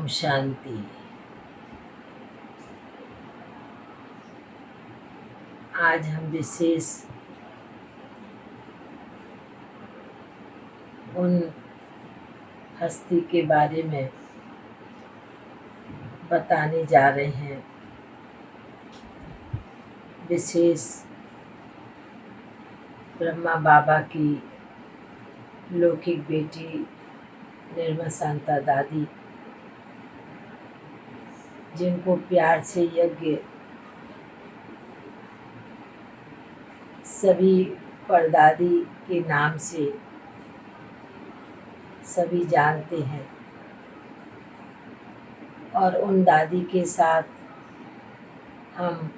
ओम शांति। आज हम विशेष उन हस्ती के बारे में बताने जा रहे हैं। विशेष ब्रह्मा बाबा की लौकिक बेटी निर्मल शांता दादी, जिनको प्यार से यज्ञ सभी परदादी के नाम से सभी जानते हैं। और उन दादी के साथ हम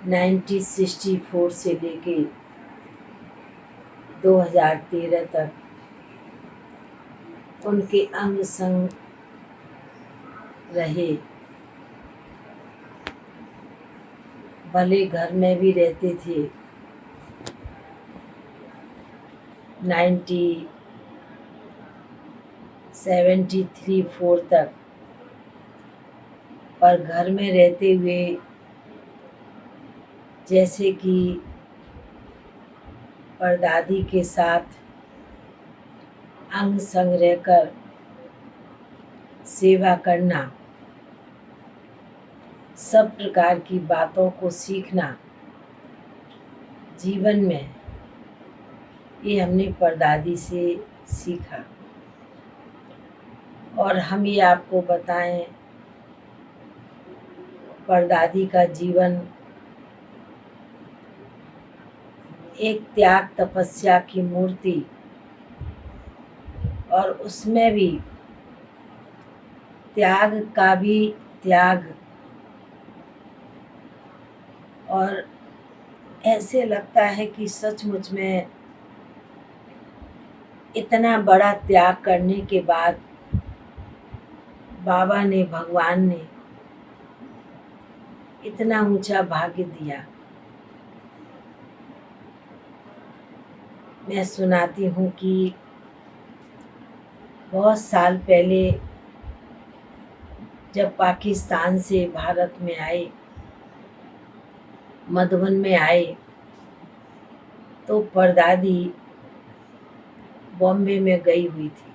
1964 से लेके 2013 तक उनके अंग संग रहे। भले घर में भी रहते थे 1973-4 तक, पर घर में रहते हुए जैसे कि परदादी के साथ अंग संग रहकर सेवा करना, सब प्रकार की बातों को सीखना जीवन में, ये हमने परदादी से सीखा। और हम ये आपको बताएं, परदादी का जीवन एक त्याग तपस्या की मूर्ति, और उसमें भी त्याग का भी त्याग। और ऐसे लगता है कि सचमुच में इतना बड़ा त्याग करने के बाद बाबा ने, भगवान ने इतना ऊंचा भाग्य दिया। मैं सुनाती हूँ कि बहुत साल पहले जब पाकिस्तान से भारत में आए, मधुबन में आए, तो परदादी बॉम्बे में गई हुई थी।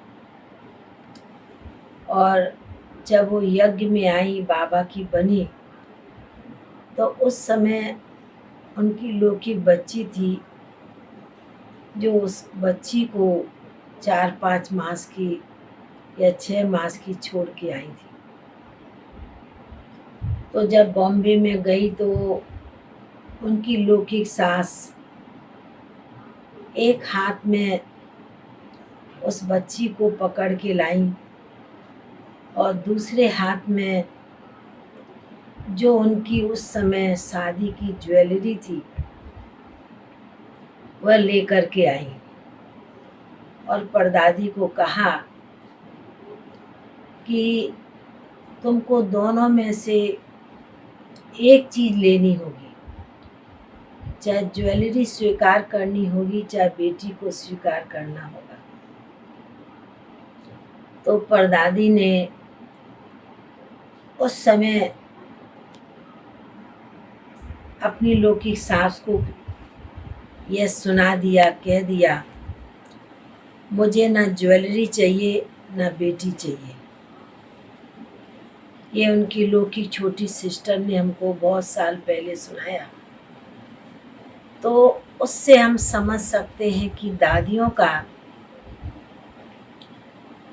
और जब वो यज्ञ में आई, बाबा की बनी, तो उस समय उनकी लौकिक बच्ची थी, जो उस बच्ची को 4-5 मास की या 6 मास की छोड़ के आई थी। तो जब बॉम्बे में गई तो उनकी लौकिक सास एक हाथ में उस बच्ची को पकड़ के लाई, और दूसरे हाथ में जो उनकी उस समय शादी की ज्वेलरी थी वह लेकर के आई। और परदादी को कहा कि तुमको दोनों में से एक चीज़ लेनी होगी, चाहे ज्वेलरी स्वीकार करनी होगी, चाहे बेटी को स्वीकार करना होगा। तो परदादी ने उस समय अपनी लौकिक सास को यह सुना दिया, कह दिया, मुझे ना ज्वेलरी चाहिए ना बेटी चाहिए। ये उनकी लौकिक छोटी सिस्टर ने हमको बहुत साल पहले सुनाया। तो उससे हम समझ सकते हैं कि दादियों का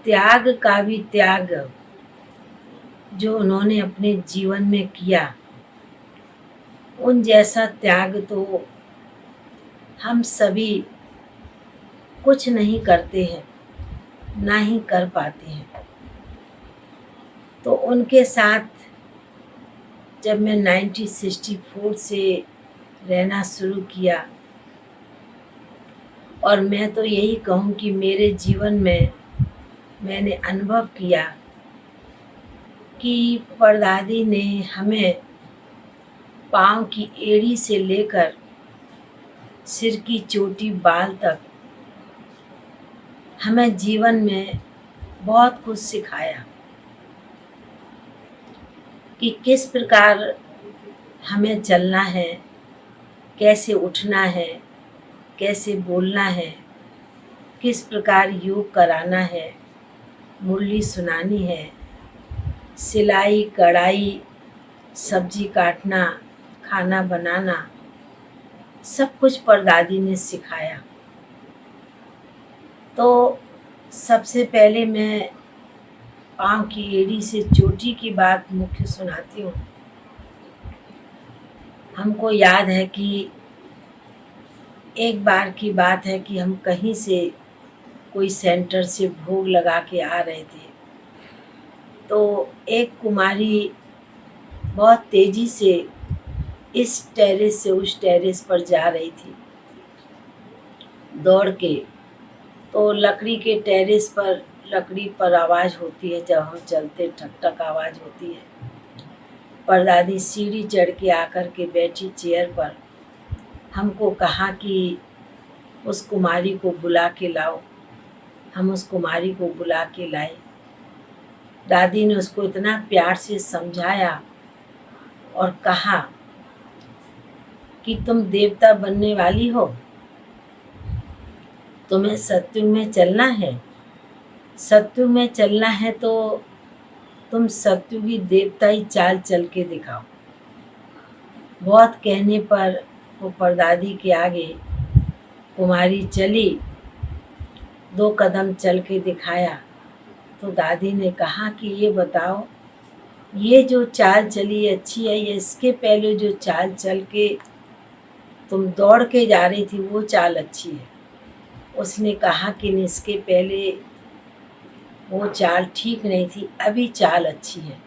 त्याग का भी त्याग जो उन्होंने अपने जीवन में किया, उन जैसा त्याग तो हम सभी कुछ नहीं करते हैं, ना ही कर पाते हैं। तो उनके साथ जब मैं 1964 से रहना शुरू किया, और मैं तो यही कहूँ कि मेरे जीवन में मैंने अनुभव किया कि परदादी ने हमें पाँव की एड़ी से लेकर सिर की चोटी बाल तक हमें जीवन में बहुत कुछ सिखाया कि किस प्रकार हमें चलना है, कैसे उठना है, कैसे बोलना है, किस प्रकार योग कराना है, मुरली सुनानी है, सिलाई कढ़ाई, सब्जी काटना, खाना बनाना, सब कुछ परदादी ने सिखाया। तो सबसे पहले मैं पाँव की एड़ी से चोटी की बात मुख्य सुनाती हूँ। हमको याद है कि एक बार की बात है कि हम कहीं से कोई सेंटर से भोग लगा के आ रहे थे, तो एक कुमारी बहुत तेज़ी से इस टेरेस से उस टेरेस पर जा रही थी दौड़ के। तो लकड़ी के टेरेस पर लकड़ी पर आवाज़ होती है, जब हम चलते ठक ठक आवाज़ होती है। परदादी सीढ़ी चढ़ के आकर के बैठी चेयर पर, हमको कहा कि उस कुमारी को बुला के लाओ। हम उस कुमारी को बुला के लाए। दादी ने उसको इतना प्यार से समझाया और कहा कि तुम देवता बनने वाली हो, तुम्हें सत्युग में चलना है। सत्युग में चलना है तो तुम सत्युगी देवताई चाल चल के दिखाओ। बहुत कहने पर वो परदादी के आगे कुमारी चली, 2 कदम चल के दिखाया। तो दादी ने कहा कि ये बताओ, ये जो चाल चली अच्छी है, ये इसके पहले जो चाल चल के तुम दौड़ के जा रही थी वो चाल अच्छी है। उसने कहा कि इसके पहले वो चाल ठीक नहीं थी, अभी चाल अच्छी है।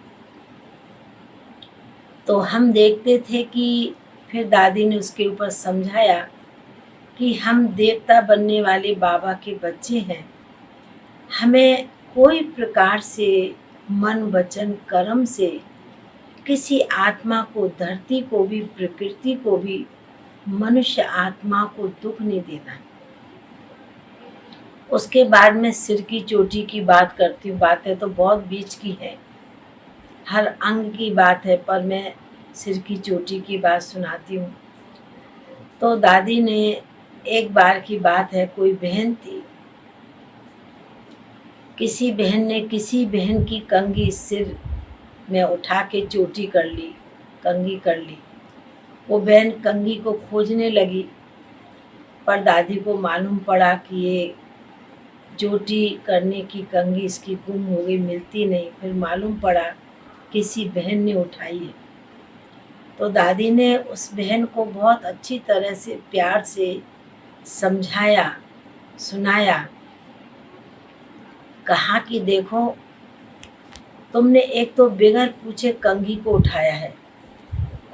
तो हम देखते थे कि फिर दादी ने उसके ऊपर समझाया कि हम देवता बनने वाले बाबा के बच्चे हैं। हमें कोई प्रकार से मन वचन कर्म से किसी आत्मा को, धरती को भी, प्रकृति को भी, मनुष्य आत्मा को दुख नहीं देना। उसके बाद में सिर की चोटी की बात करती हूँ। बातें तो बहुत बीच की है, हर अंग की बात है, पर मैं सिर की चोटी की बात सुनाती हूँ। तो दादी ने, एक बार की बात है, कोई बहन थी, किसी बहन ने किसी बहन की कंघी सिर में उठा के चोटी कर ली, कंघी कर ली। वो बहन कंघी को खोजने लगी, पर दादी को मालूम पड़ा कि ये चोटी करने की कंघी इसकी गुम हो गई, मिलती नहीं। फिर मालूम पड़ा किसी बहन ने उठाई है। तो दादी ने उस बहन को बहुत अच्छी तरह से प्यार से समझाया, सुनाया, कहा कि देखो, तुमने एक तो बगैर पूछे कंघी को उठाया है,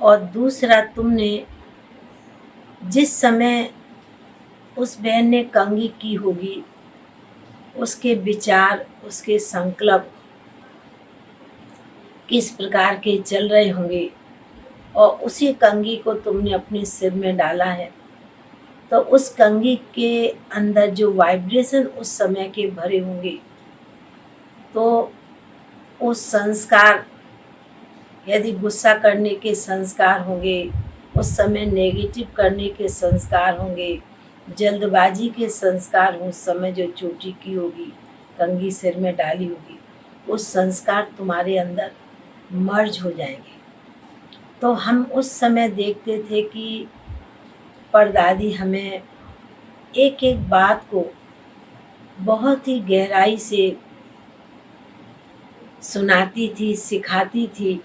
और दूसरा तुमने जिस समय उस बहन ने कंघी की होगी, उसके विचार, उसके संकल्प किस प्रकार के चल रहे होंगे, और उसी कंघी को तुमने अपने सिर में डाला है। तो उस कंघी के अंदर जो वाइब्रेशन उस समय के भरे होंगे, तो उस संस्कार, यदि गुस्सा करने के संस्कार होंगे, उस समय नेगेटिव करने के संस्कार होंगे, जल्दबाजी के संस्कार उस समय जो चोटी की होगी, कंघी सिर में डाली होगी, उस संस्कार तुम्हारे अंदर मर्ज हो जाएंगे। तो हम उस समय देखते थे कि परदादी हमें एक एक बात को बहुत ही गहराई से सुनाती थी, सिखाती थी,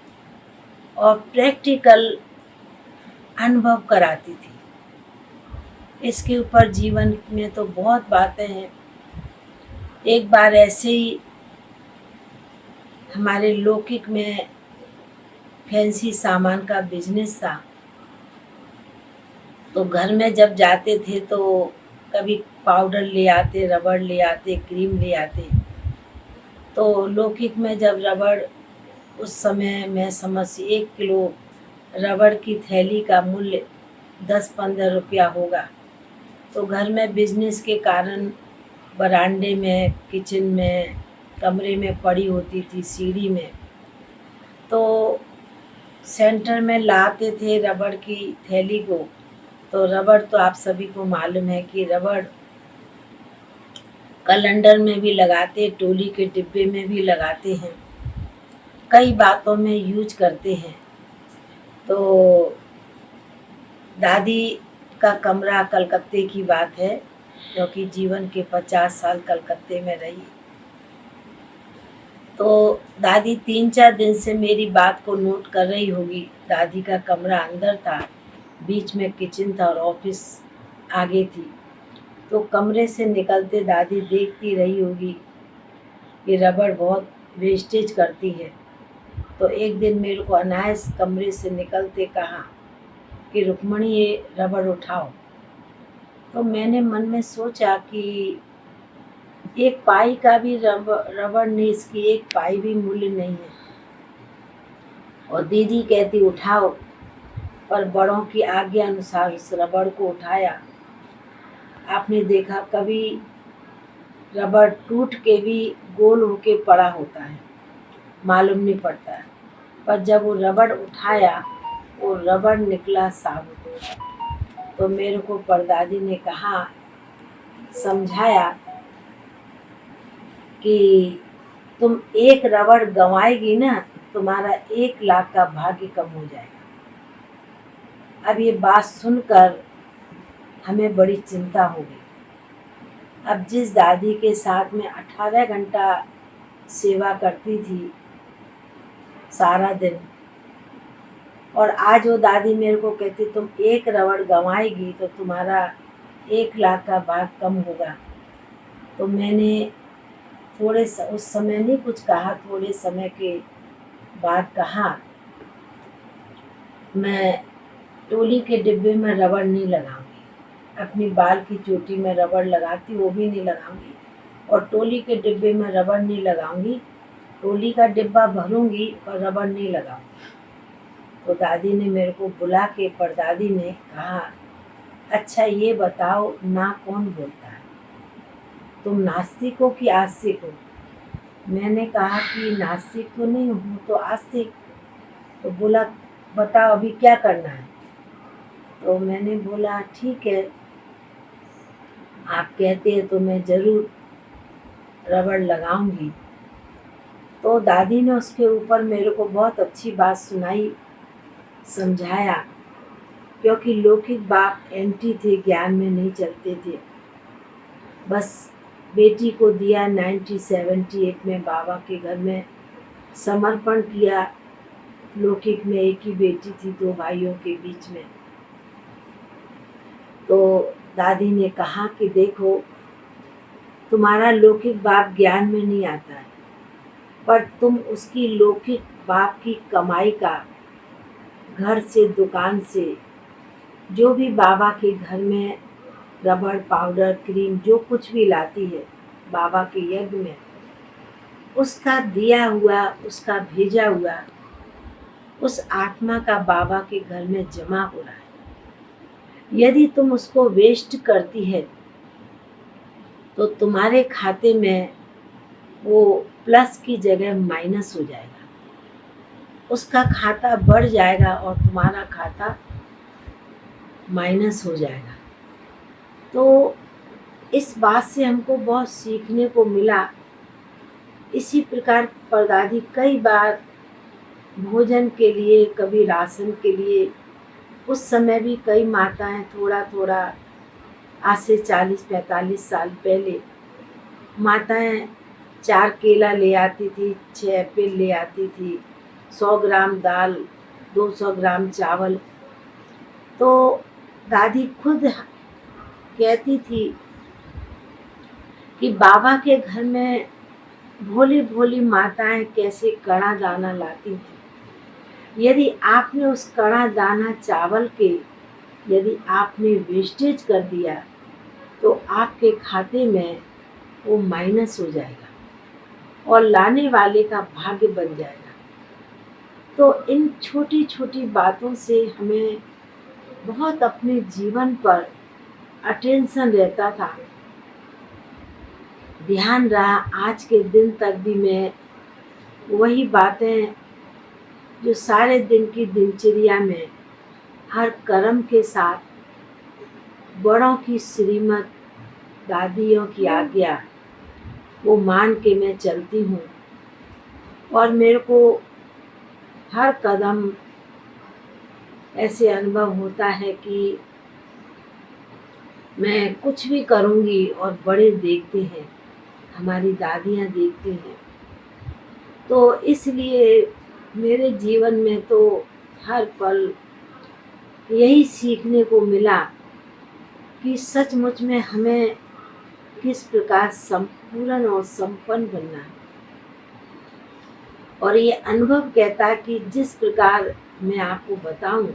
और प्रैक्टिकल अनुभव कराती थी। इसके ऊपर जीवन में तो बहुत बातें हैं। एक बार ऐसे ही हमारे लौकिक में फैंसी सामान का बिजनेस था, तो घर में जब जाते थे तो कभी पाउडर ले आते, रबड़ ले आते, क्रीम ले आते। तो लौकिक में जब रबड़, उस समय मैं समझ 1 किलो रबड़ की थैली का मूल्य 10-15 रुपया होगा। तो घर में बिजनेस के कारण बरामदे में, किचन में कमरे में पड़ी होती थी सीढ़ी में, तो सेंटर में लाते थे रबड़ की थैली को। तो रबड़ तो आप सभी को मालूम है कि रबड़ कैलेंडर में भी लगाते, टोली के डिब्बे में भी लगाते हैं, कई बातों में यूज करते हैं। तो दादी का कमरा कलकत्ते की बात है, क्योंकि जीवन के 50 साल कलकत्ते में रही। तो दादी 3-4 दिन से मेरी बात को नोट कर रही होगी। दादी का कमरा अंदर था, बीच में किचन था और ऑफिस आगे थी। तो कमरे से निकलते दादी देखती रही होगी कि रबड़ बहुत वेस्टेज करती है। तो एक दिन मेरे को अनायास कमरे से निकलते कहा कि रुक्मणी ये रबड़ उठाओ। तो मैंने मन में सोचा कि एक पाई का भी रबड़ नहीं, इसकी एक पाई भी मूल्य नहीं है। और दीदी कहती उठाओ, पर बड़ों की आज्ञा अनुसार उस रबड़ को उठाया। आपने देखा कभी रबड़ टूट के भी गोल होके पड़ा होता है, मालूम नहीं पड़ता है, पर जब वो रबड़ उठाया वो रबड़ निकला साबुत। तो मेरे को परदादी ने कहा, समझाया कि तुम एक रबड़ गंवाएगी ना, तुम्हारा 1 लाख का भाग्य कम हो जाएगा। अब ये बात सुनकर हमें बड़ी चिंता हो गई। अब जिस दादी के साथ में 18 घंटा सेवा करती थी सारा दिन, और आज वो दादी मेरे को कहती तुम एक रबड़ गंवाएगी तो तुम्हारा 1 लाख का भाग कम होगा। तो मैंने उस समय नहीं कुछ कहा, थोड़े समय के बाद कहा, मैं टोली के डिब्बे में रबड़ नहीं लगाऊंगी, अपनी बाल की चोटी में रबड़ लगाती वो भी नहीं लगाऊंगी, और टोली के डिब्बे में रबड़ नहीं लगाऊंगी। टोली का डिब्बा भरूंगी और रबड़ नहीं लगाऊंगी। तो दादी ने मेरे को बुला के परदादी ने कहा, अच्छा ये बताओ ना कौन बोलता है, तुम नास्तिक हो कि आस्तिक हो? मैंने कहा कि नास्तिक तो नहीं हूँ तो आस्तिक। तो बोला बताओ अभी क्या करना है? तो मैंने बोला ठीक है, आप कहते हैं तो मैं ज़रूर रबड़ लगाऊंगी। तो दादी ने उसके ऊपर मेरे को बहुत अच्छी बात सुनाई, समझाया, क्योंकि लौकिक बाप एंटी थे, ज्ञान में नहीं चलते थे। बस बेटी को दिया 1978 में बाबा के घर में समर्पण किया। लौकिक में एक ही बेटी थी 2 भाइयों के बीच में। तो दादी ने कहा कि देखो तुम्हारा लौकिक बाप ज्ञान में नहीं आता है, पर तुम उसकी लौकिक बाप की कमाई का, घर से दुकान से जो भी बाबा के घर में रबड़ पाउडर क्रीम जो कुछ भी लाती है बाबा के यज्ञ में, उसका दिया हुआ, उसका भेजा हुआ उस आत्मा का बाबा के घर में जमा हो रहा है। यदि तुम उसको वेस्ट करती है तो तुम्हारे खाते में वो प्लस की जगह माइनस हो जाएगा, उसका खाता बढ़ जाएगा और तुम्हारा खाता माइनस हो जाएगा। तो इस बात से हमको बहुत सीखने को मिला। इसी प्रकार परदादी कई बार भोजन के लिए, कभी राशन के लिए, उस समय भी कई माताएं थोड़ा थोड़ा, आज से 40-45 साल पहले माताएं 4 केला ले आती थी, 6 एप्पल ले आती थी, 100 ग्राम दाल, 200 ग्राम चावल। तो दादी खुद कहती थी कि बाबा के घर में भोली भोली माताएं कैसे कड़ा दाना लाती हैं। यदि आपने उस कड़ा दाना चावल के यदि आपने वेस्टेज कर दिया तो आपके खाते में वो माइनस हो जाएगा और लाने वाले का भाग्य बन जाएगा। तो इन छोटी छोटी बातों से हमें बहुत अपने जीवन पर अटेंशन रहता था। ध्यान रहा आज के दिन तक भी मैं वही बातें जो सारे दिन की दिनचर्या में हर कर्म के साथ बड़ों की श्रीमत, दादियों की आज्ञा वो मान के मैं चलती हूँ। और मेरे को हर कदम ऐसे अनुभव होता है कि मैं कुछ भी करूँगी और बड़े देखते हैं, हमारी दादियाँ देखती हैं। तो इसलिए मेरे जीवन में तो हर पल यही सीखने को मिला कि सचमुच में हमें किस प्रकार संपूर्ण और संपन्न बनना है। और ये अनुभव कहता है कि जिस प्रकार मैं आपको बताऊं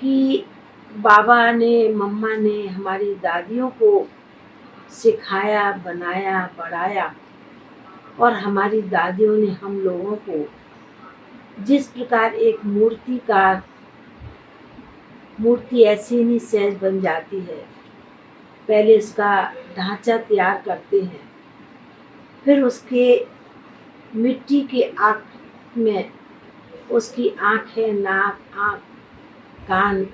कि बाबा ने, मम्मा ने हमारी दादियों को सिखाया, बनाया, बढ़ाया, और हमारी दादियों ने हम लोगों को जिस प्रकार एक मूर्ति ऐसे नहीं सहज बन जाती है। पहले इसका ढांचा तैयार करते हैं, फिर उसके मिट्टी के आँख में उसकी आँखें, नाक, आँख, कान,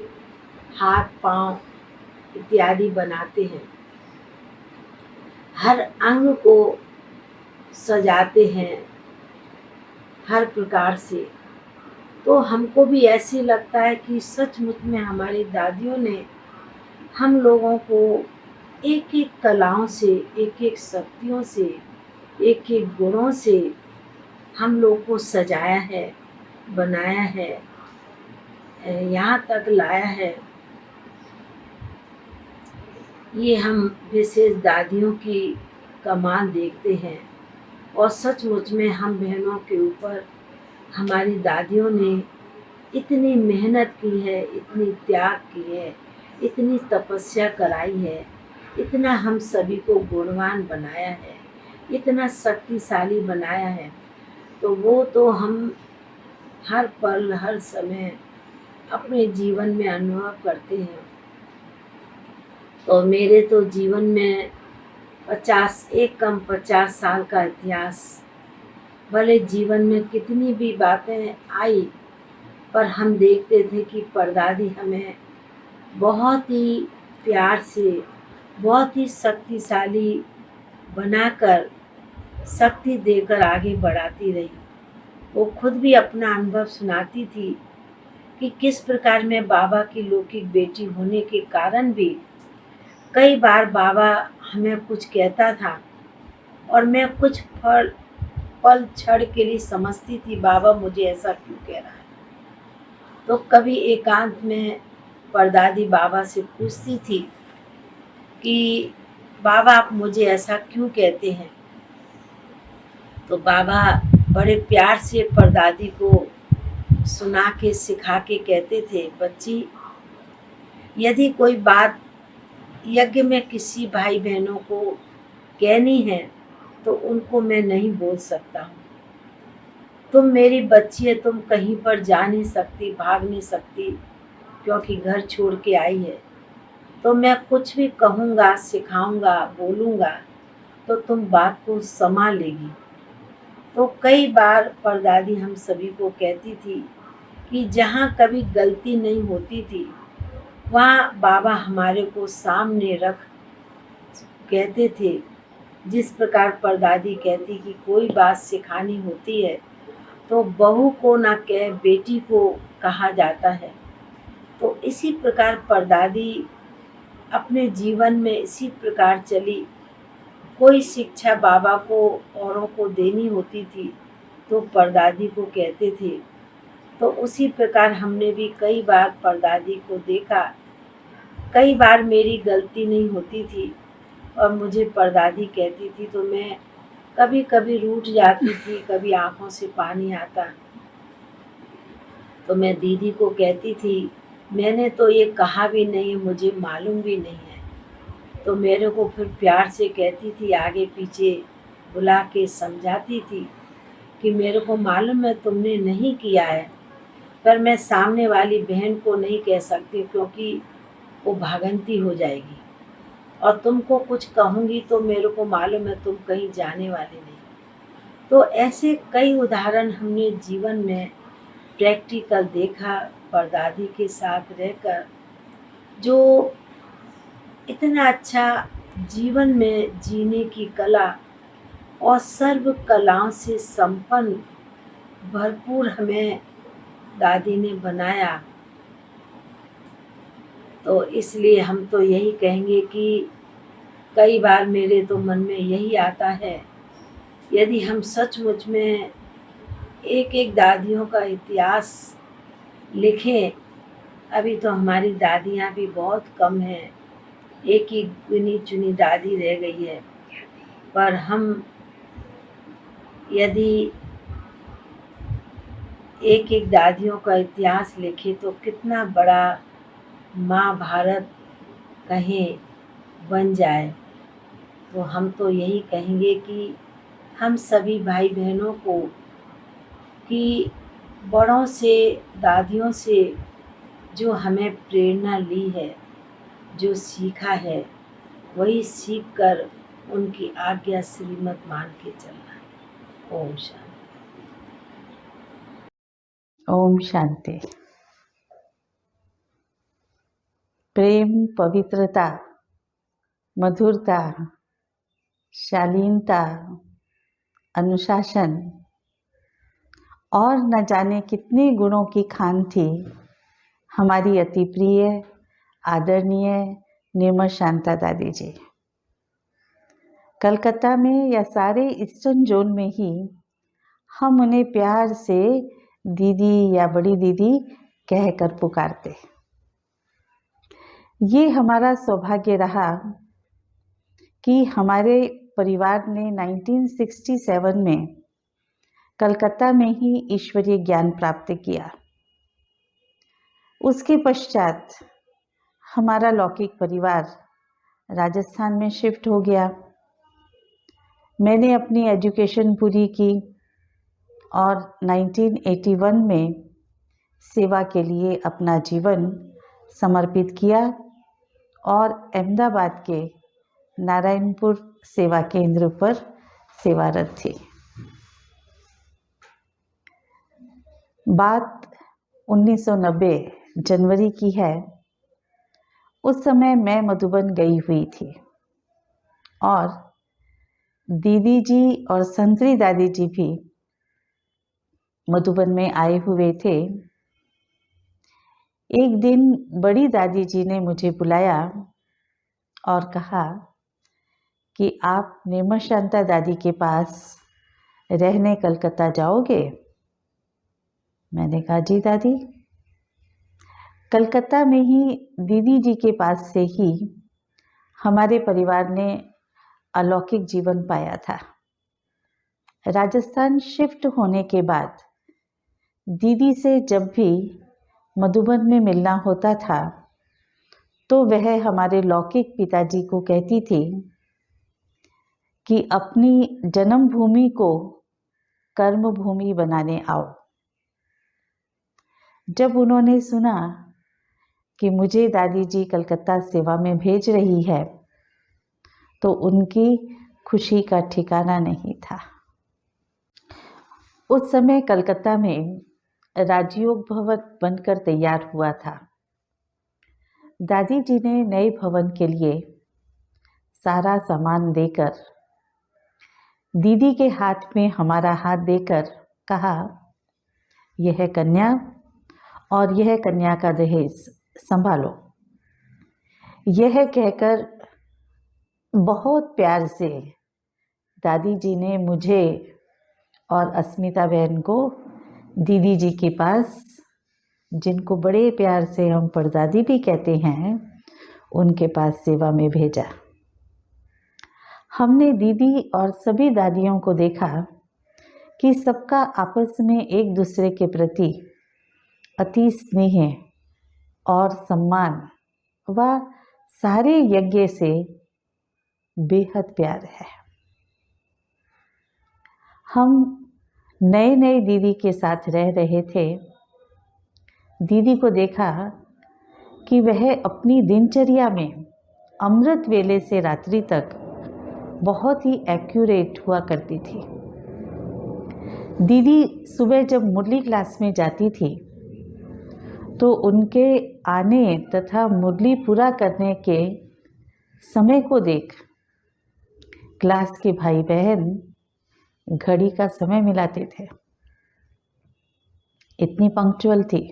हाथ, पाँव इत्यादि बनाते हैं। हर अंग को सजाते हैं हर प्रकार से। तो हमको भी ऐसे लगता है कि सचमुच में हमारी दादियों ने हम लोगों को एक एक कलाओं से, एक एक शक्तियों से, एक एक गुणों से हम लोग को सजाया है, बनाया है, यहाँ तक लाया है। ये हम विशेष दादियों की कमाल देखते हैं। और सचमुच में हम बहनों के ऊपर हमारी दादियों ने इतनी मेहनत की है, इतनी त्याग की है, इतनी तपस्या कराई है, इतना हम सभी को गुणवान बनाया है, इतना शक्तिशाली बनाया है। तो वो तो हम हर पल, हर समय अपने जीवन में अनुभव करते हैं। तो मेरे तो जीवन में 50 साल का इतिहास, भले जीवन में कितनी भी बातें आई, पर हम देखते थे कि परदादी हमें बहुत ही प्यार से, बहुत ही शक्तिशाली बनाकर, शक्ति देकर आगे बढ़ाती रही। वो खुद भी अपना अनुभव सुनाती थी कि किस प्रकार मैं बाबा की लौकिक बेटी होने के कारण भी कई बार बाबा हमें कुछ कहता था और मैं कुछ पल क्षण के लिए समझती थी बाबा मुझे ऐसा क्यों कह रहा है। तो कभी एकांत में परदादी बाबा से पूछती थी कि बाबा आप मुझे ऐसा क्यों कहते हैं। तो बाबा बड़े प्यार से परदादी को सुना के, सिखा के कहते थे, बच्ची यदि कोई बात यज्ञ में किसी भाई बहनों को कहनी है तो उनको मैं नहीं बोल सकता हूँ। तुम मेरी बच्ची है, तुम कहीं पर जा नहीं सकती, भाग नहीं सकती, क्योंकि घर छोड़ के आई है। तो मैं कुछ भी कहूँगा, सिखाऊंगा, बोलूँगा तो तुम बात को संभाल लेगी। तो कई बार परदादी हम सभी को कहती थी कि जहाँ कभी गलती नहीं होती थी वहाँ बाबा हमारे को सामने रख कहते थे। जिस प्रकार परदादी कहती कि कोई बात सिखानी होती है तो बहू को ना कह, बेटी को कहा जाता है। तो इसी प्रकार परदादी अपने जीवन में इसी प्रकार चली। कोई शिक्षा बाबा को औरों को देनी होती थी तो परदादी को कहते थे। तो उसी प्रकार हमने भी कई बार परदादी को देखा। कई बार मेरी गलती नहीं होती थी और मुझे परदादी कहती थी तो मैं कभी कभी रूठ जाती थी, कभी आंखों से पानी आता। तो मैं दीदी को कहती थी मैंने तो ये कहा भी नहीं, मुझे मालूम भी नहीं है। तो मेरे को फिर प्यार से कहती थी, आगे पीछे बुला के समझाती थी कि मेरे को मालूम है तुमने नहीं किया है, पर मैं सामने वाली बहन को नहीं कह सकती क्योंकि वो भागंती हो जाएगी। और तुमको कुछ कहूँगी तो मेरे को मालूम है तुम कहीं जाने वाली नहीं। तो ऐसे कई उदाहरण हमने जीवन में प्रैक्टिकल देखा परदादी के साथ रहकर, जो इतना अच्छा जीवन में जीने की कला और सर्व कलाओं से संपन्न भरपूर हमें दादी ने बनाया। तो इसलिए हम तो यही कहेंगे कि कई बार मेरे तो मन में यही आता है, यदि हम सचमुच में एक एक दादियों का इतिहास लिखें। अभी तो हमारी दादियाँ भी बहुत कम हैं, एक ही गिनी चुनी दादी रह गई है। पर हम यदि एक एक दादियों का इतिहास लिखें तो कितना बड़ा महाभारत कहें बन जाए। तो हम तो यही कहेंगे कि हम सभी भाई बहनों को कि बड़ों से, दादियों से जो हमें प्रेरणा ली है, जो सीखा है, वही सीख कर उनकी आज्ञा श्रीमत मान के चलना है। ओम शांति। ओम शांति। प्रेम, पवित्रता, मधुरता, शालीनता, अनुशासन और न जाने कितने गुणों की खान थी हमारी अति प्रिय, आदरणीय निर्मल शांता दादी जी। कलकत्ता में या सारे ईस्टर्न जोन में ही हम उन्हें प्यार से दीदी या बड़ी दीदी कहकर पुकारते। ये हमारा सौभाग्य रहा कि हमारे परिवार ने 1967 में कलकत्ता में ही ईश्वरीय ज्ञान प्राप्त किया। उसके पश्चात हमारा लौकिक परिवार राजस्थान में शिफ्ट हो गया। मैंने अपनी एजुकेशन पूरी की और 1981 में सेवा के लिए अपना जीवन समर्पित किया और अहमदाबाद के नारायणपुर सेवा केंद्र पर सेवारत थी। बात 1990 जनवरी की है। उस समय मैं मधुबन गई हुई थी और दीदी जी और संतरी दादी जी भी मधुबन में आए हुए थे। एक दिन बड़ी दादी जी ने मुझे बुलाया और कहा कि आप निर्मल शांता दादी के पास रहने कलकत्ता जाओगे? मैंने कहा जी दादी। कलकत्ता में ही दीदी जी के पास से ही हमारे परिवार ने अलौकिक जीवन पाया था। राजस्थान शिफ्ट होने के बाद दीदी से जब भी मधुबन में मिलना होता था तो वह हमारे लौकिक पिताजी को कहती थी कि अपनी जन्मभूमि को कर्म भूमि बनाने आओ। जब उन्होंने सुना कि मुझे दादी जी कलकत्ता सेवा में भेज रही है तो उनकी खुशी का ठिकाना नहीं था। उस समय कलकत्ता में राजयोग भवन बनकर तैयार हुआ था। दादी जी ने नए भवन के लिए सारा सामान देकर दीदी के हाथ में हमारा हाथ देकर कहा, यह कन्या और यह कन्या का दहेज संभालो। यह कहकर बहुत प्यार से दादी जी ने मुझे और अस्मिता बहन को दीदी जी के पास, जिनको बड़े प्यार से हम परदादी भी कहते हैं, उनके पास सेवा में भेजा। हमने दीदी और सभी दादियों को देखा कि सबका आपस में एक दूसरे के प्रति अति स्नेह और सम्मान व सारे यज्ञ से बेहद प्यार है। हम नए नए दीदी के साथ रह रहे थे। दीदी को देखा कि वह अपनी दिनचर्या में अमृत वेले से रात्रि तक बहुत ही एक्यूरेट हुआ करती थी। दीदी सुबह जब मुरली क्लास में जाती थी तो उनके आने तथा मुरली पूरा करने के समय को देख क्लास के भाई बहन घड़ी का समय मिलाते थे। इतनी पंक्चुअल थी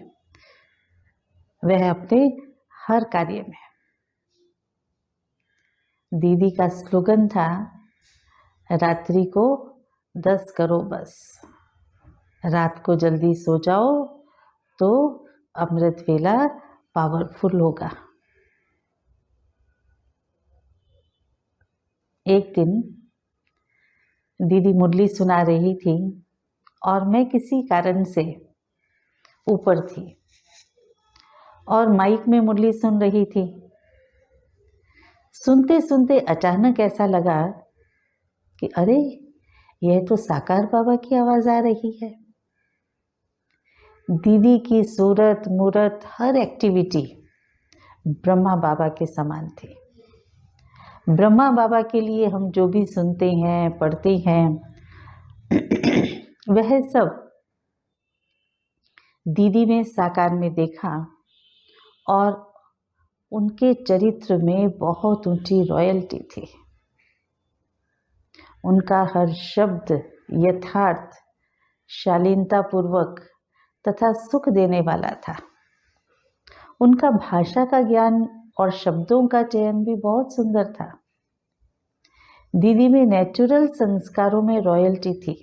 वह अपने हर कार्य में। दीदी का स्लोगन था, रात्रि को 10 करो बस, रात को जल्दी सो जाओ तो अमृत वेला पावरफुल होगा। एक दिन दीदी मुरली सुना रही थी और मैं किसी कारण से ऊपर थी और माइक में मुरली सुन रही थी। सुनते सुनते अचानक ऐसा लगा कि अरे, यह तो साकार बाबा की आवाज़ आ रही है। दीदी की सूरत मूरत हर एक्टिविटी ब्रह्मा बाबा के समान थी। ब्रह्मा बाबा के लिए हम जो भी सुनते हैं पढ़ते हैं वह सब दीदी ने साकार में देखा और उनके चरित्र में बहुत ऊंची रॉयल्टी थी। उनका हर शब्द यथार्थ, शालीनता पूर्वक तथा सुख देने वाला था। उनका भाषा का ज्ञान और शब्दों का चयन भी बहुत सुंदर था। दीदी में नेचुरल संस्कारों में रॉयल्टी थी।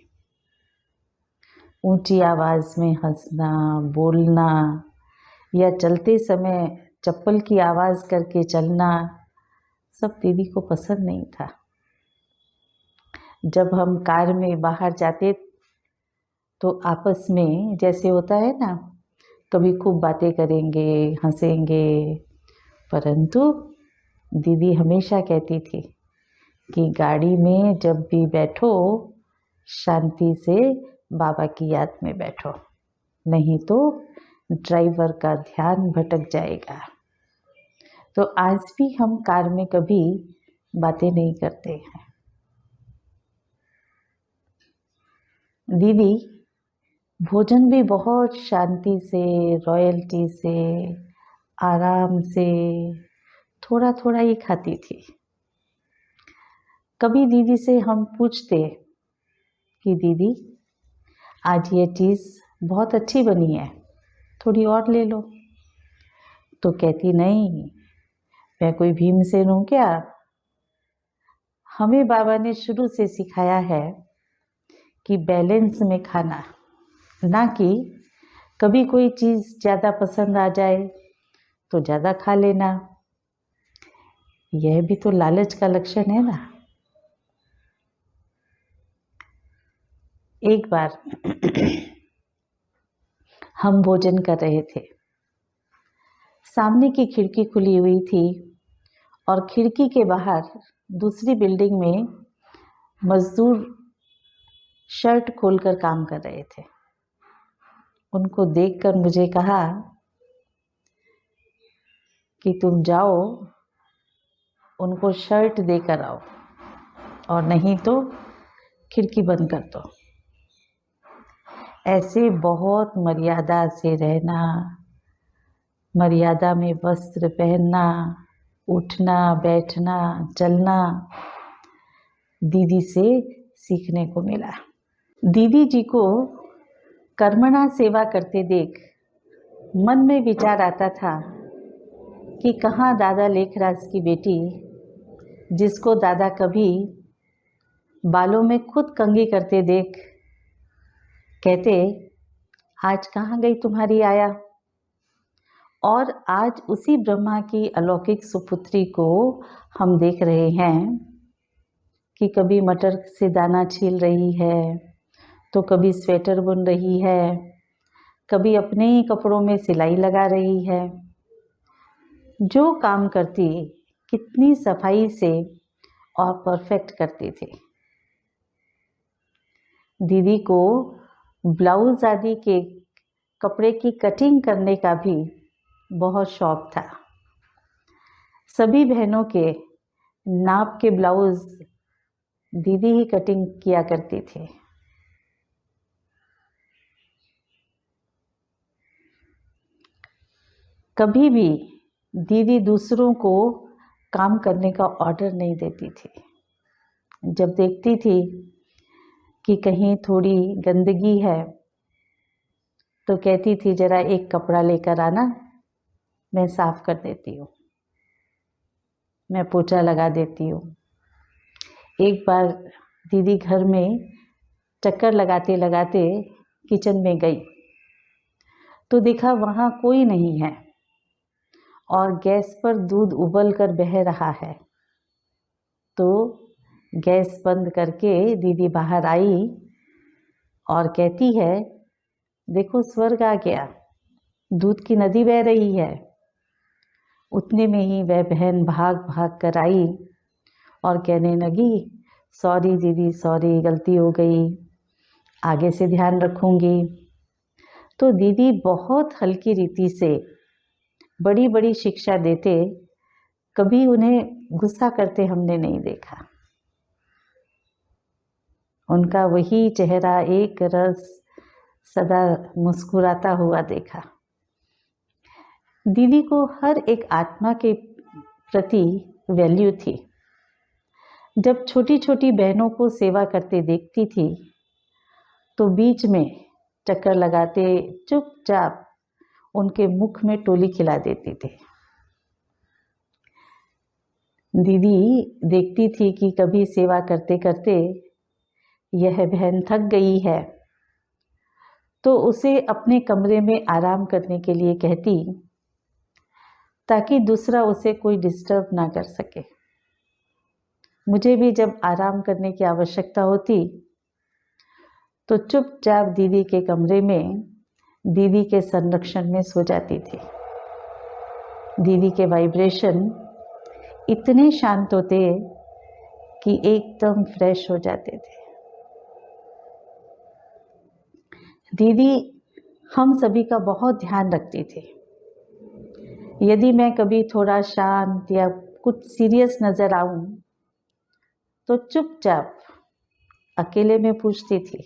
ऊंची आवाज में हंसना, बोलना या चलते समय चप्पल की आवाज करके चलना सब दीदी को पसंद नहीं था। जब हम कार में बाहर जाते तो आपस में जैसे होता है ना, कभी खूब बातें करेंगे, हंसेंगे, परंतु दीदी हमेशा कहती थी कि गाड़ी में जब भी बैठो शांति से बाबा की याद में बैठो, नहीं तो ड्राइवर का ध्यान भटक जाएगा। तो आज भी हम कार में कभी बातें नहीं करते हैं। दीदी भोजन भी बहुत शांति से, रॉयल्टी से, आराम से, थोड़ा थोड़ा ही खाती थी। कभी दीदी से हम पूछते कि दीदी आज ये चीज़ बहुत अच्छी बनी है, थोड़ी और ले लो, तो कहती नहीं, मैं कोई भीमसेन हूँ क्या। हमें बाबा ने शुरू से सिखाया है कि बैलेंस में खाना, ना कि कभी कोई चीज़ ज़्यादा पसंद आ जाए तो ज़्यादा खा लेना। यह भी तो लालच का लक्षण है ना। एक बार हम भोजन कर रहे थे, सामने की खिड़की खुली हुई थी और खिड़की के बाहर दूसरी बिल्डिंग में मजदूर शर्ट खोलकर काम कर रहे थे। उनको देखकर मुझे कहा कि तुम जाओ उनको शर्ट देकर आओ और नहीं तो खिड़की बंद कर दो। ऐसे बहुत मर्यादा से रहना, मर्यादा में वस्त्र पहनना, उठना, बैठना, चलना दीदी से सीखने को मिला। दीदी जी को कर्मणा सेवा करते देख मन में विचार आता था कि कहाँ दादा लेखराज की बेटी, जिसको दादा कभी बालों में खुद कंघी करते देख कहते, आज कहाँ गई तुम्हारी आया। और आज उसी ब्रह्मा की अलौकिक सुपुत्री को हम देख रहे हैं कि कभी मटर से दाना छील रही है, तो कभी स्वेटर बुन रही है, कभी अपने ही कपड़ों में सिलाई लगा रही है। जो काम करती कितनी सफाई से और परफेक्ट करती थी। दीदी को ब्लाउज आदि के कपड़े की कटिंग करने का भी बहुत शौक था। सभी बहनों के नाप के ब्लाउज दीदी ही कटिंग किया करती थी। कभी भी दीदी दूसरों को काम करने का ऑर्डर नहीं देती थी। जब देखती थी कि कहीं थोड़ी गंदगी है तो कहती थी जरा एक कपड़ा लेकर आना, मैं साफ कर देती हूँ, मैं पोछा लगा देती हूँ। एक बार दीदी घर में चक्कर लगाते लगाते किचन में गई तो देखा वहाँ कोई नहीं है और गैस पर दूध उबल कर बह रहा है। तो गैस बंद करके दीदी बाहर आई और कहती है, देखो स्वर्ग आ गया, दूध की नदी बह रही है। उतने में ही वह बहन भाग भाग कर आई और कहने लगी, सॉरी दीदी, सॉरी, गलती हो गई, आगे से ध्यान रखूंगी। तो दीदी बहुत हल्की रीति से बड़ी बड़ी शिक्षा देते, कभी उन्हें गुस्सा करते हमने नहीं देखा। उनका वही चेहरा एक रस सदा मुस्कुराता हुआ देखा। दीदी को हर एक आत्मा के प्रति वैल्यू थी। जब छोटी छोटी बहनों को सेवा करते देखती थी तो बीच में चक्कर लगाते चुपचाप उनके मुख में टोली खिला देती थी। दीदी देखती थी कि कभी सेवा करते करते यह बहन थक गई है तो उसे अपने कमरे में आराम करने के लिए कहती, ताकि दूसरा उसे कोई डिस्टर्ब ना कर सके। मुझे भी जब आराम करने की आवश्यकता होती तो चुपचाप दीदी के कमरे में दीदी के संरक्षण में सो जाती थी। दीदी के वाइब्रेशन इतने शांत होते कि एकदम फ्रेश हो जाते थे। दीदी हम सभी का बहुत ध्यान रखती थी। यदि मैं कभी थोड़ा शांत या कुछ सीरियस नजर आऊं तो चुपचाप अकेले में पूछती थी,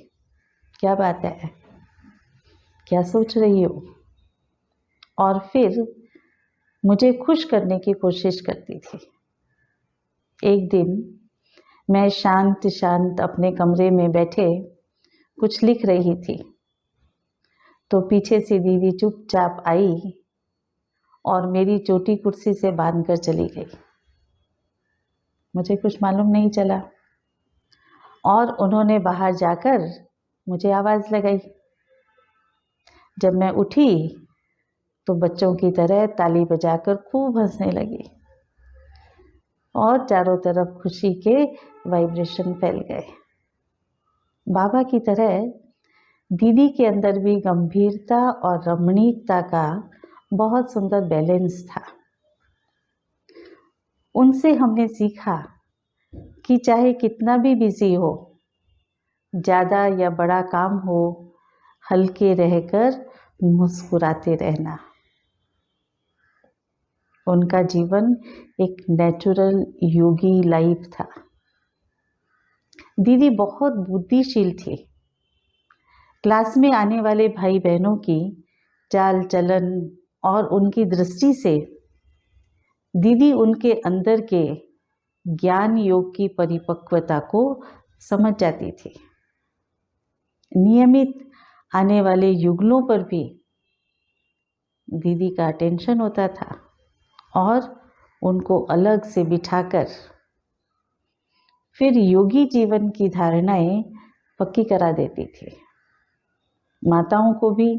क्या बात है, क्या सोच रही हो? और फिर मुझे खुश करने की कोशिश करती थी। एक दिन मैं शांत शांत अपने कमरे में बैठे कुछ लिख रही थी तो पीछे से दीदी चुपचाप आई और मेरी चोटी कुर्सी से बांधकर चली गई। मुझे कुछ मालूम नहीं चला और उन्होंने बाहर जाकर मुझे आवाज़ लगाई। जब मैं उठी तो बच्चों की तरह ताली बजाकर खूब हंसने लगी और चारों तरफ खुशी के वाइब्रेशन फैल गए। बाबा की तरह दीदी के अंदर भी गंभीरता और रमणीकता का बहुत सुंदर बैलेंस था। उनसे हमने सीखा कि चाहे कितना भी बिजी हो, ज़्यादा या बड़ा काम हो, हल्के रहकर मुस्कुराते रहना। उनका जीवन एक नेचुरल योगी लाइफ था। दीदी बहुत बुद्धिशील थी। क्लास में आने वाले भाई बहनों की चाल चलन और उनकी दृष्टि से दीदी उनके अंदर के ज्ञान योग की परिपक्वता को समझ जाती थी। नियमित आने वाले युगलों पर भी दीदी का अटेंशन होता था और उनको अलग से बिठाकर फिर योगी जीवन की धारणाएं पक्की करा देती थी। माताओं को भी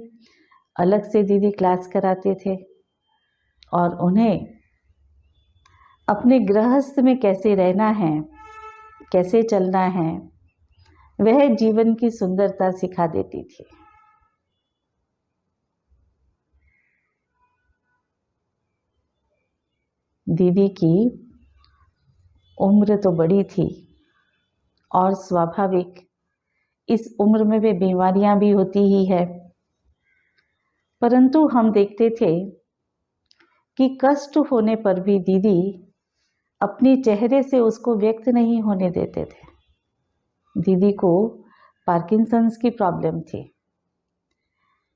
अलग से दीदी क्लास कराते थे और उन्हें अपने गृहस्थ में कैसे रहना है, कैसे चलना है, वह जीवन की सुंदरता सिखा देती थी। दीदी की उम्र तो बड़ी थी और स्वाभाविक इस उम्र में भी बीमारियां भी होती ही है, परंतु हम देखते थे कि कष्ट होने पर भी दीदी अपने चेहरे से उसको व्यक्त नहीं होने देते थे। दीदी को पार्किंसंस की प्रॉब्लम थी,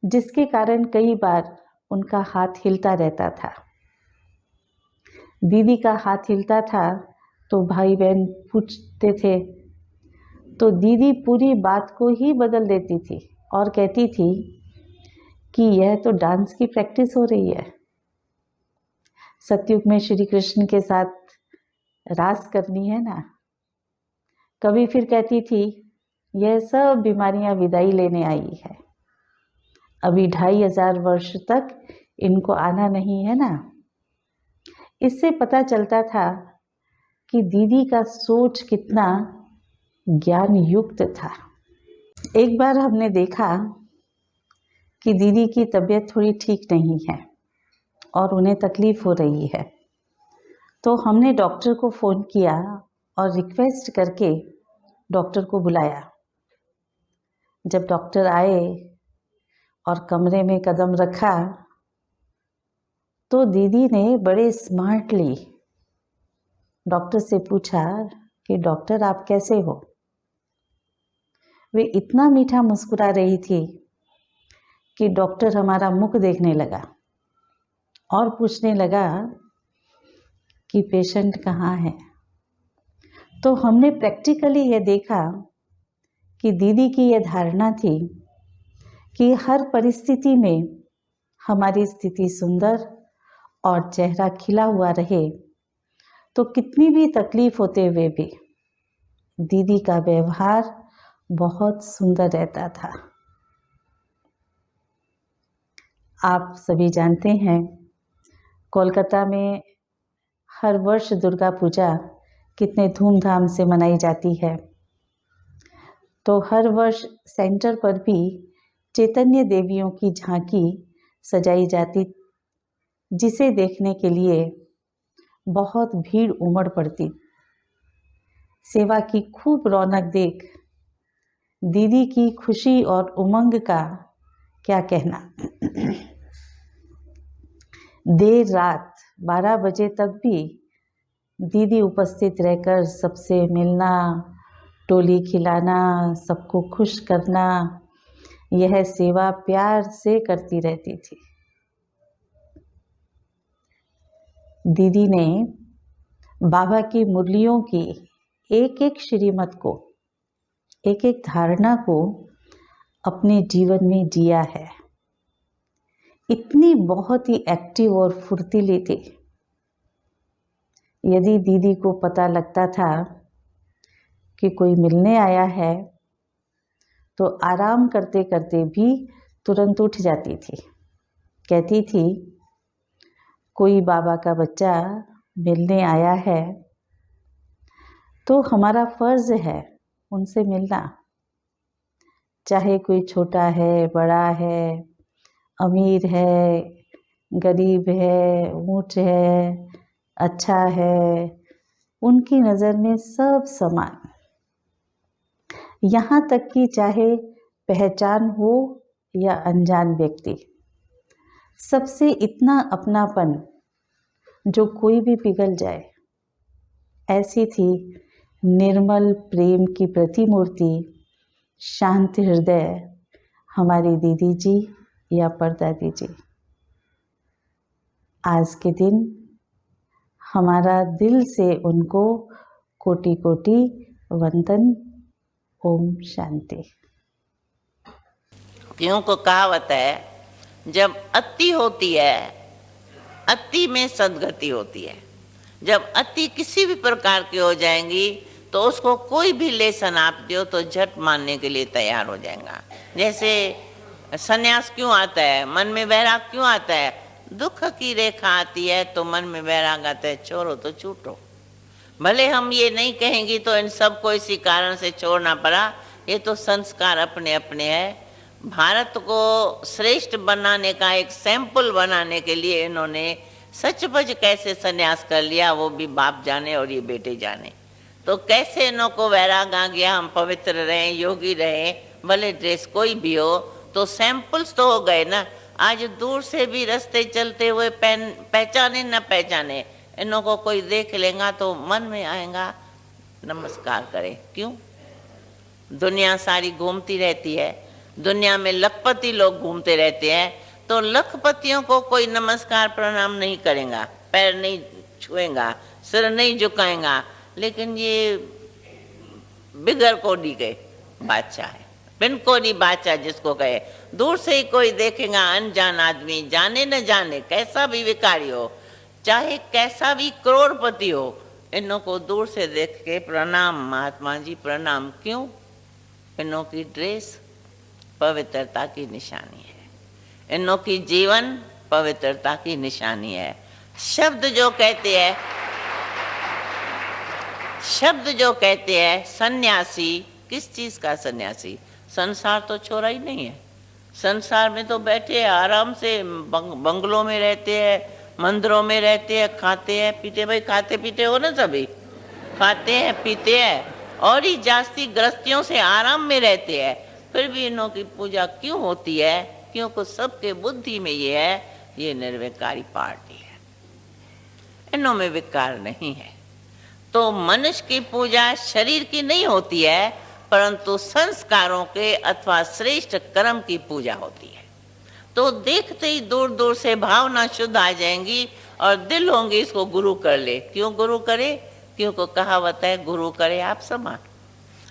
जिसके कारण कई बार उनका हाथ हिलता रहता था। दीदी का हाथ हिलता था तो भाई बहन पूछते थे, तो दीदी पूरी बात को ही बदल देती थी और कहती थी कि यह तो डांस की प्रैक्टिस हो रही है। सतयुग में श्री कृष्ण के साथ रास करनी है ना। कभी फिर कहती थी, यह सब बीमारियां विदाई लेने आई है, अभी 2500 वर्ष तक इनको आना नहीं है ना। इससे पता चलता था कि दीदी का सोच कितना ज्ञान युक्त था। एक बार हमने देखा कि दीदी की तबीयत थोड़ी ठीक नहीं है और उन्हें तकलीफ हो रही है, तो हमने डॉक्टर को फ़ोन किया और रिक्वेस्ट करके डॉक्टर को बुलाया। जब डॉक्टर आए और कमरे में कदम रखा तो दीदी ने बड़े स्मार्टली डॉक्टर से पूछा कि डॉक्टर आप कैसे हो। वे इतना मीठा मुस्कुरा रही थी कि डॉक्टर हमारा मुख देखने लगा और पूछने लगा कि पेशेंट कहाँ है। तो हमने प्रैक्टिकली ये देखा कि दीदी की ये धारणा थी कि हर परिस्थिति में हमारी स्थिति सुंदर और चेहरा खिला हुआ रहे, तो कितनी भी तकलीफ होते हुए भी दीदी का व्यवहार बहुत सुंदर रहता था। आप सभी जानते हैं, कोलकाता में हर वर्ष दुर्गा पूजा कितने धूमधाम से मनाई जाती है। तो हर वर्ष सेंटर पर भी चैतन्य देवियों की झांकी सजाई जाती, जिसे देखने के लिए बहुत भीड़ उमड़ पड़ती। सेवा की खूब रौनक देख दीदी की खुशी और उमंग का क्या कहना। देर रात 12 बजे तक भी दीदी उपस्थित रहकर सबसे मिलना, टोली खिलाना, सबको खुश करना, यह सेवा प्यार से करती रहती थी। दीदी ने बाबा की मुरलियों की एक एक श्रीमत को, एक एक धारणा को अपने जीवन में जिया है। इतनी बहुत ही एक्टिव और फुर्तीली थी। यदि दीदी को पता लगता था कि कोई मिलने आया है, तो आराम करते करते भी तुरंत उठ जाती थी। कहती थी, कोई बाबा का बच्चा मिलने आया है तो हमारा फर्ज है उनसे मिलना, चाहे कोई छोटा है, बड़ा है, अमीर है, गरीब है, ऊंच है, अच्छा है, उनकी नज़र में सब समान। यहाँ तक कि चाहे पहचान हो या अनजान व्यक्ति, सबसे इतना अपनापन जो कोई भी पिघल जाए, ऐसी थी निर्मल प्रेम की प्रतिमूर्ति, शांत हृदय हमारी दीदी जी या परदादी जी। आज के दिन हमारा दिल से उनको कोटि कोटि वंदन। ओम शांति। क्यों को कहावत है, जब अति होती है, अति में सदगति होती है। जब अति किसी भी प्रकार की हो जाएंगी तो उसको कोई भी लेसन आप दो तो झट मानने के लिए तैयार हो जाएगा। जैसे सन्यास क्यों आता है, मन में वैराग क्यों आता है? दुख की रेखा आती है तो मन में वैराग आता है, छोड़ो तो छूटो। भले हम ये नहीं कहेंगे तो इन सब को इसी कारण से छोड़ना पड़ा, ये तो संस्कार अपने अपने हैं। भारत को श्रेष्ठ बनाने का एक सैंपल बनाने के लिए इन्होंने सचमुच कैसे सन्यास कर लिया, वो भी बाप जाने और ये बेटे जाने। तो कैसे इन्हों को वैराग आ गया, हम पवित्र रहें, योगी रहें, भले ड्रेस कोई भी हो, तो सैंपल्स तो हो गए ना। आज दूर से भी रास्ते चलते हुए पहचाने न पहचाने, इन्हों को कोई देख लेगा तो मन में आएगा नमस्कार करे। क्यों? दुनिया सारी घूमती रहती है, दुनिया में लखपति लोग घूमते रहते हैं, तो लखपतियों को कोई नमस्कार प्रणाम नहीं करेगा, पैर नहीं छुएगा, सिर नहीं झुकाएगा। लेकिन ये बिगर कोडी के बादशाह है, बिन कोडी बादशाह जिसको कहे, दूर से ही कोई देखेगा अनजान आदमी, जाने न जाने कैसा भी भिखारी हो, चाहे कैसा भी करोड़पति हो, इन्हों को दूर से देख के प्रणाम महात्मा जी प्रणाम। क्यों? इन्हों की ड्रेस पवित्रता की निशानी है, इन्हों की जीवन पवित्रता की निशानी है। शब्द जो कहते हैं सन्यासी, किस चीज का सन्यासी? संसार तो छोड़ा ही नहीं है, संसार में तो बैठे हैं आराम से, बंगलों में रहते हैं, मंदिरों में रहते हैं, खाते हैं पीते। भाई खाते पीते हो ना, सभी खाते हैं पीते हैं और ही जास्ती गृहस्थियों से आराम में रहते हैं, फिर भी इन्हों की पूजा क्यों होती है? क्योंकि सबके बुद्धि में ये है, ये निर्विकारी पार्टी है, इन्हों में विकार नहीं है। तो मनुष्य की पूजा शरीर की नहीं होती है, परंतु संस्कारों के अथवा श्रेष्ठ कर्म की पूजा होती है। तो देखते ही दूर दूर से भावना शुद्ध आ जाएंगी और दिल होंगे इसको गुरु कर ले। क्यों गुरु करे? क्योंकि कहावत है गुरु करे आप समान।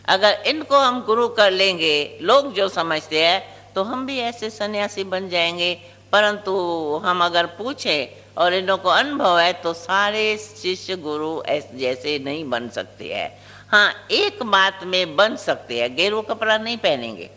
अगर इनको हम गुरु कर लेंगे, लोग जो समझते हैं, तो हम भी ऐसे सन्यासी बन जाएंगे। परंतु हम अगर पूछें और इन्हों को अनुभव है तो सारे शिष्य गुरु जैसे नहीं बन सकते हैं। हाँ, एक बात में बन सकते हैं, गेरुआ कपड़ा नहीं पहनेंगे,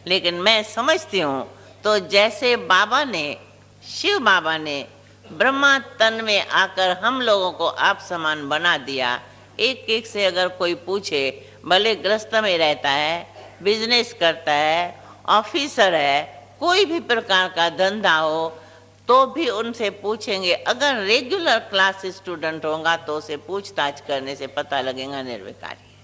लेकिन मैं समझती हूँ तो जैसे बाबा ने, शिव बाबा ने ब्रह्मा तन में आकर हम लोगों को आप समान बना दिया। एक एक से अगर कोई पूछे, भले गृहस्थ में रहता है, बिजनेस करता है, ऑफिसर है, कोई भी प्रकार का धंधा हो, तो भी उनसे पूछेंगे। अगर रेगुलर क्लास स्टूडेंट होगा तो उसे पूछताछ करने से पता लगेगा निर्विकारी है।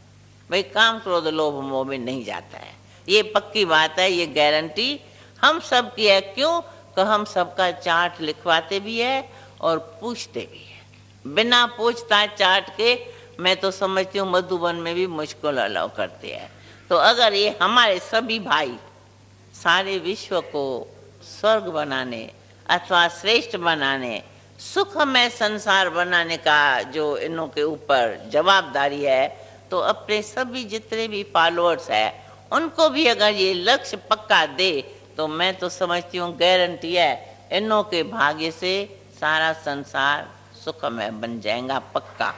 भाई काम क्रोध लोभ मोह में नहीं जाता है, ये पक्की बात है, ये गारंटी हम सब की है। क्यों? कि हम सबका चार्ट लिखवाते भी है और पूछते भी है। बिना पूछताछ चार्ट के मैं तो समझती हूँ मधुबन में भी मुझको अलाउ करते हैं। तो अगर ये हमारे सभी भाई सारे विश्व को स्वर्ग बनाने अथवा श्रेष्ठ बनाने, सुखमय संसार बनाने का जो इनों के ऊपर जवाबदारी है, तो अपने सभी जितने भी फॉलोअर्स है उनको भी अगर ये लक्ष्य पक्का दे, तो मैं तो समझती हूँ गारंटी है इनों के भाग्य से सारा संसार सुखमय बन जाएगा, पक्का।